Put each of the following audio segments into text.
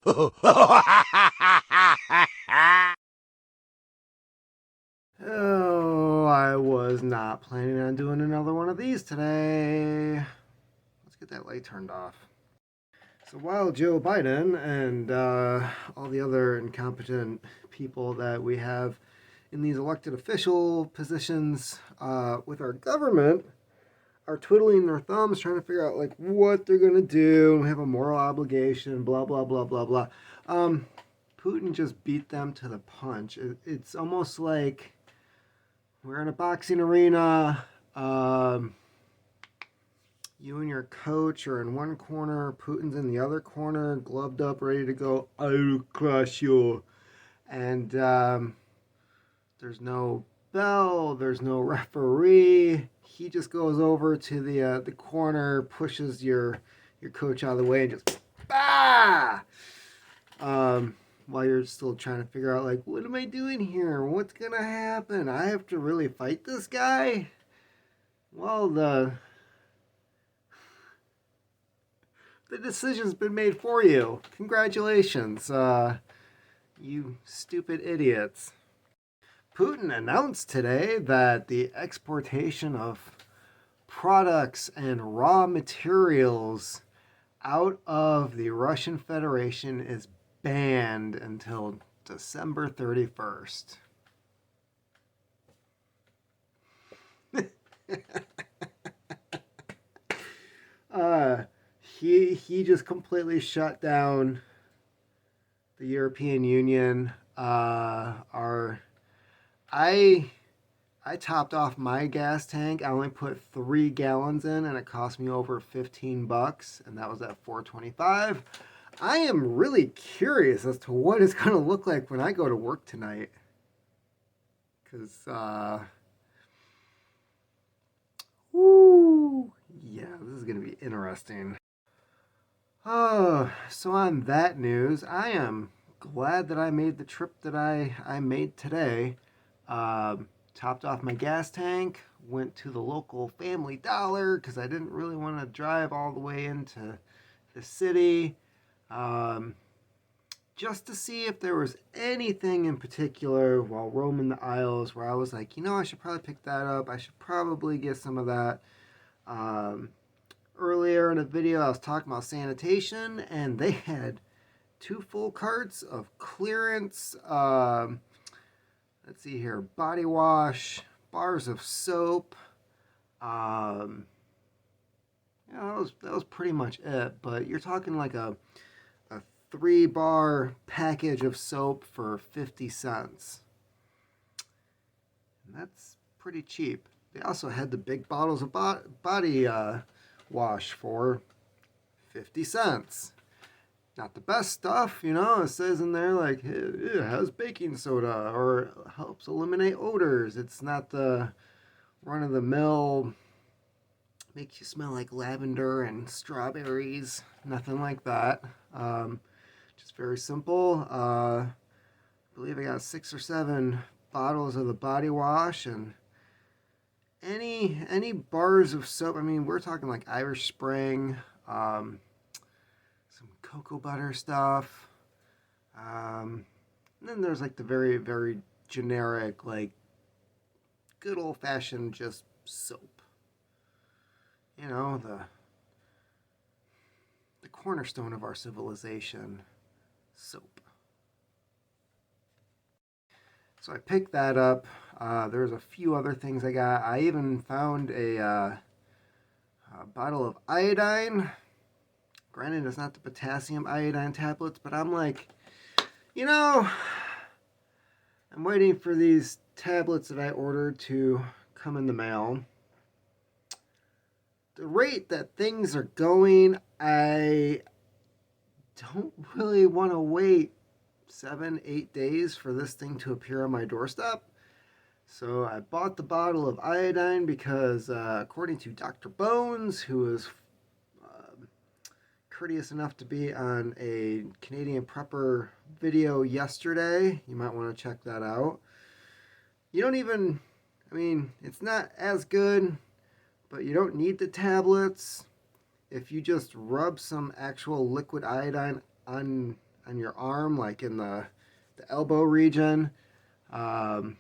Oh, I was not planning on doing another one of these today. Let's get that light turned off. So while Joe Biden and all the other incompetent people that we have in these elected official positions with our government are twiddling their thumbs trying to figure out like what they're gonna do, have a moral obligation, blah blah blah blah blah. Putin just beat them to the punch. It's almost like we're in a boxing arena. You and your coach are in one corner, Putin's in the other corner, gloved up, ready to go. I'll crush you. And there's no bell, there's no referee. He just goes over to the corner, pushes your coach out of the way, and just bah. While you're still trying to figure out like, what am I doing here? What's gonna happen? I have to really fight this guy? Well, the decision's been made for you. Congratulations, you stupid idiots. Putin announced today that the exportation of products and raw materials out of the Russian Federation is banned until December 31st. He just completely shut down the European Union. I topped off my gas tank. I only put 3 gallons in, and it cost me over $15, and that was at $4.25. I am really curious as to what it's going to look like when I go to work tonight. Because, yeah, this is going to be interesting. Oh, so on that news, I am glad that I made the trip that I made today. Topped off my gas tank, went to the local Family Dollar because I didn't really want to drive all the way into the city. Just to see if there was anything in particular while roaming the aisles where I was like, I should probably pick that up. I should probably get some of that. Earlier in a video, I was talking about sanitation, and they had 2 full carts of clearance. Let's see here, body wash, bars of soap. That was pretty much it. But you're talking like a 3-bar package of soap for 50 cents. And that's pretty cheap. They also had the big bottles of body wash for 50 cents. Not the best stuff, it says in there like it has baking soda or helps eliminate odors. It's not the run-of-the-mill makes you smell like lavender and strawberries. Nothing like that. Just very simple. I believe I got 6 or 7 bottles of the body wash and any bars of soap. I mean, we're talking like Irish Spring, some cocoa butter stuff. And then there's like the very, very generic, like good old fashioned just soap. The cornerstone of our civilization, soap. So I picked that up. There's a few other things I got. I even found a bottle of iodine. Granted, it's not the potassium iodine tablets, but I'm like, I'm waiting for these tablets that I ordered to come in the mail. The rate that things are going, I don't really want to wait 7-8 days for this thing to appear on my doorstep. So I bought the bottle of iodine because according to Dr. Bones, who was courteous enough to be on a Canadian Prepper video yesterday, you might want to check that out. It's not as good, but you don't need the tablets. If you just rub some actual liquid iodine on on your arm, like in the elbow region. Um,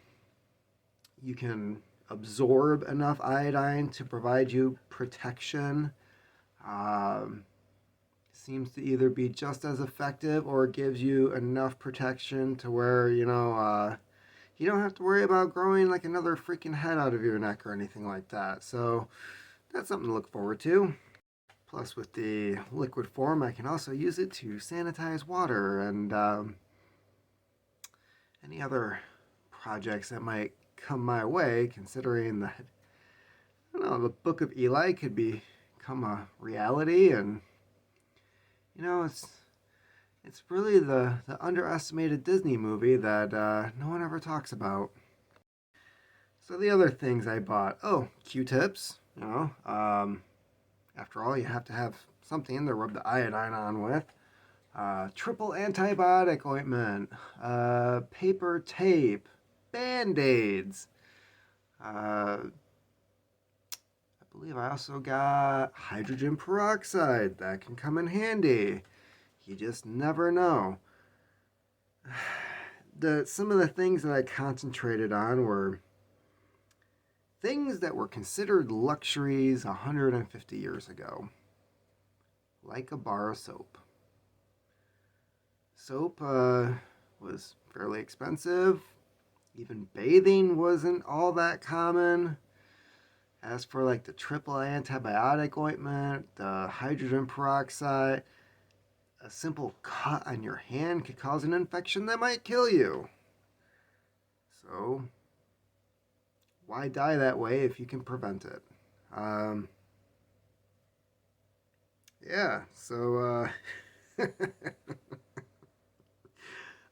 you can absorb enough iodine to provide you protection. Um, Seems to either be just as effective or gives you enough protection to where, you don't have to worry about growing like another freaking head out of your neck or anything like that. So that's something to look forward to. Plus, with the liquid form, I can also use it to sanitize water and any other projects that might come my way, considering that, I don't know, the Book of Eli could become a reality. And, it's really the underestimated Disney movie that no one ever talks about. So the other things I bought, Q-tips, after all, you have to have something to rub the iodine on with. Triple antibiotic ointment, paper tape, band-aids. I believe I also got hydrogen peroxide. That can come in handy. You just never know. Some of the things that I concentrated on were things that were considered luxuries 150 years ago, like a bar of soap. Soap was fairly expensive. Even bathing wasn't all that common. As for like the triple antibiotic ointment, the hydrogen peroxide, a simple cut on your hand could cause an infection that might kill you. So, why die that way if you can prevent it? Yeah, so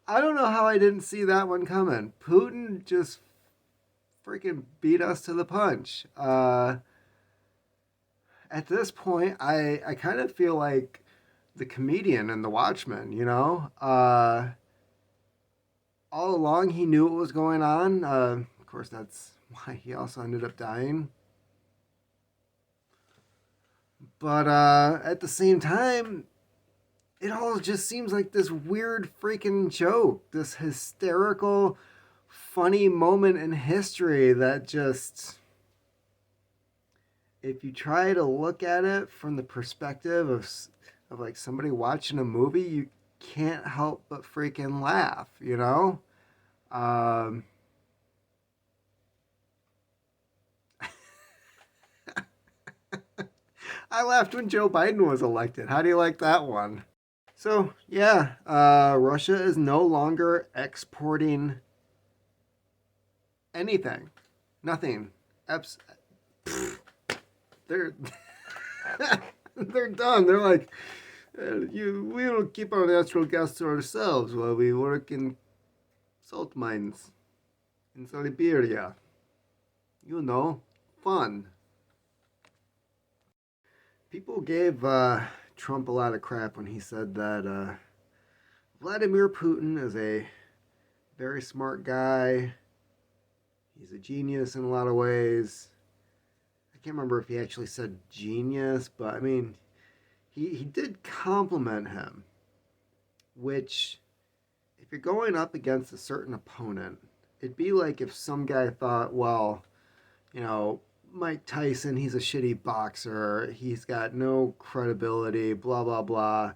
I don't know how I didn't see that one coming. Putin just freaking beat us to the punch. At this point, I kind of feel like the comedian in The Watchmen, all along he knew what was going on. Of course, that's why he also ended up dying. But at the same time, it all just seems like this weird freaking joke, this hysterical, funny moment in history that just, if you try to look at it from the perspective of like somebody watching a movie, you can't help but freaking laugh, Um, I laughed when Joe Biden was elected. How do you like that one? So, yeah, Russia is no longer exporting anything. Nothing. They're they're done. They're like, we will keep our natural gas to ourselves while we work in salt mines in Siberia. Fun. People gave Trump a lot of crap when he said that Vladimir Putin is a very smart guy. He's a genius in a lot of ways. I can't remember if he actually said genius, but I mean, he did compliment him, which, if you're going up against a certain opponent, it'd be like if some guy thought, well, Mike Tyson, he's a shitty boxer, he's got no credibility, blah, blah, blah.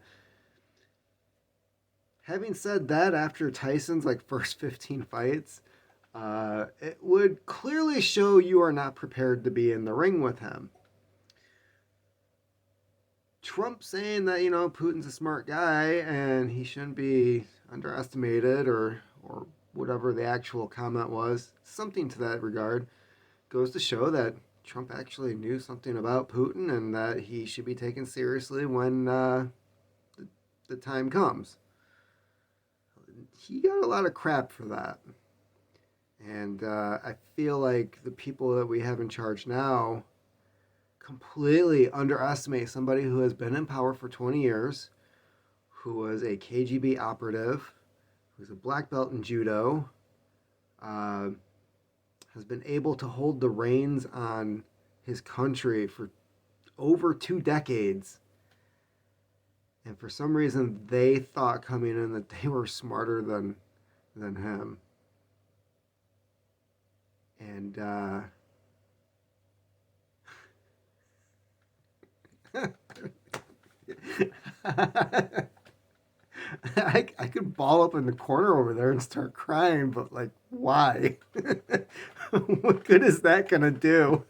Having said that, after Tyson's like first 15 fights, it would clearly show you are not prepared to be in the ring with him. Trump saying that, Putin's a smart guy and he shouldn't be underestimated or whatever the actual comment was, something to that regard, goes to show that Trump actually knew something about Putin and that he should be taken seriously when the time comes. He got a lot of crap for that. And I feel like the people that we have in charge now completely underestimate somebody who has been in power for 20 years, who was a KGB operative, who's a black belt in judo, has been able to hold the reins on his country for over 2 decades. And for some reason, they thought coming in that they were smarter than him. And I could ball up in the corner over there and start crying, but like, why? What good is that gonna do?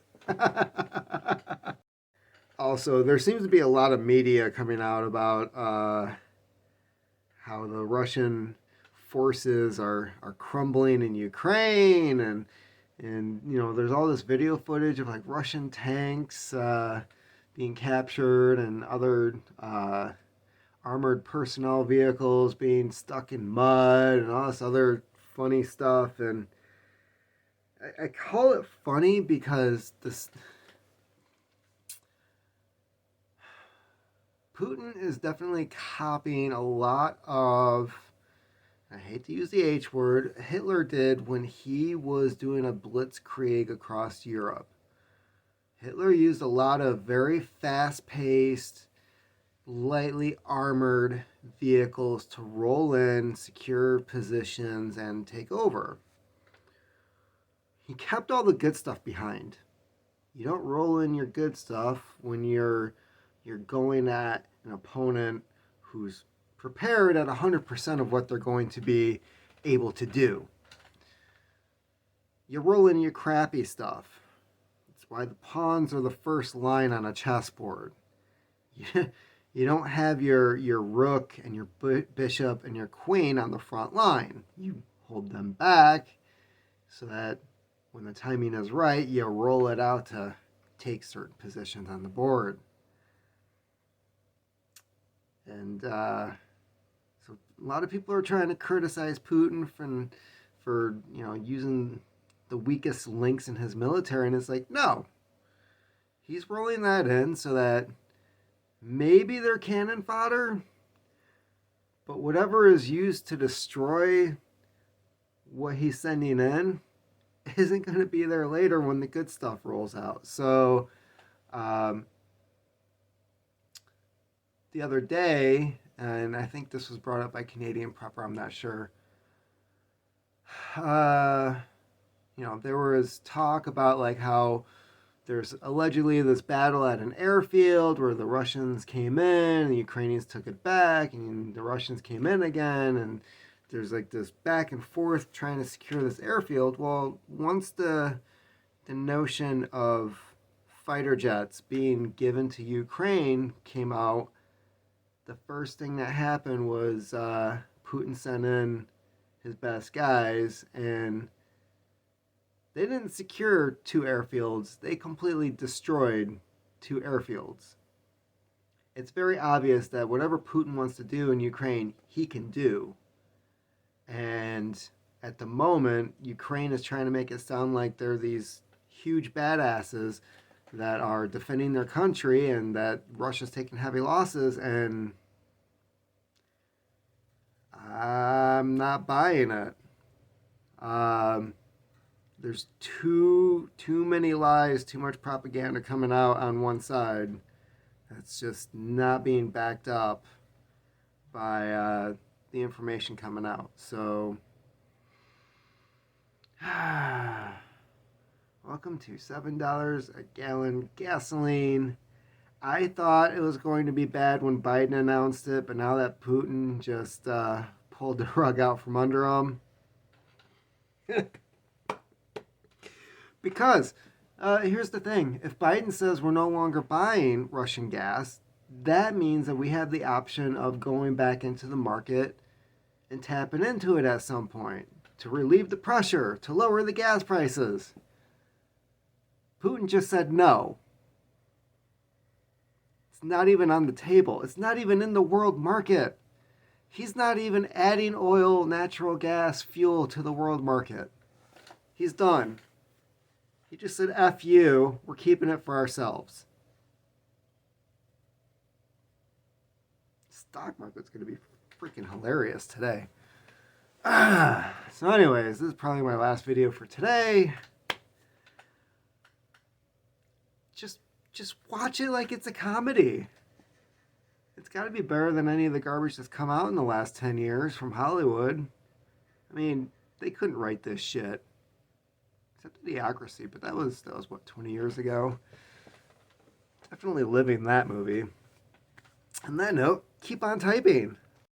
Also, there seems to be a lot of media coming out about how the Russian forces are crumbling in Ukraine, and you know, there's all this video footage of like Russian tanks being captured and other armored personnel vehicles being stuck in mud and all this other funny stuff. And I call it funny because this Putin is definitely copying a lot of, I hate to use the H word, Hitler did when he was doing a blitzkrieg across Europe. Hitler used a lot of very fast-paced, lightly armored vehicles to roll in, secure positions, and take over. He kept all the good stuff behind. You don't roll in your good stuff when you're going at an opponent who's prepared at 100% of what they're going to be able to do. You roll in your crappy stuff. That's why the pawns are the first line on a chessboard. You don't have your rook and your bishop and your queen on the front line. You hold them back so that when the timing is right, you roll it out to take certain positions on the board. And so a lot of people are trying to criticize Putin for you know, using the weakest links in his military, and it's like, no, he's rolling that in so that maybe they're cannon fodder, but whatever is used to destroy what he's sending in isn't going to be there later when the good stuff rolls out. So the other day, and I think this was brought up by Canadian Prepper, I'm not sure. You know, there was talk about like how there's allegedly this battle at an airfield where the Russians came in, and the Ukrainians took it back, and the Russians came in again, and there's like this back and forth trying to secure this airfield. Well, once the notion of fighter jets being given to Ukraine came out, the first thing that happened was Putin sent in his best guys, and they didn't secure 2 airfields. They completely destroyed 2 airfields. It's very obvious that whatever Putin wants to do in Ukraine, he can do. And at the moment, Ukraine is trying to make it sound like they're these huge badasses that are defending their country and that Russia's taking heavy losses, and I'm not buying it. There's too many lies, too much propaganda coming out on one side. That's just not being backed up by the information coming out. So, welcome to $7 a gallon gasoline. I thought it was going to be bad when Biden announced it, but now that Putin just pulled the rug out from under him. Because here's the thing. If Biden says we're no longer buying Russian gas, that means that we have the option of going back into the market and tapping into it at some point to relieve the pressure, to lower the gas prices. Putin just said no. It's not even on the table. It's not even in the world market. He's not even adding oil, natural gas, fuel to the world market. He's done. He just said, F you, we're keeping it for ourselves. Stock market's going to be freaking hilarious today. So anyways, this is probably my last video for today. Just watch it like it's a comedy. It's got to be better than any of the garbage that's come out in the last 10 years from Hollywood. I mean, they couldn't write this shit. Except Idiocracy, but that was what, 20 years ago? Definitely living that movie. On that note, keep on typing.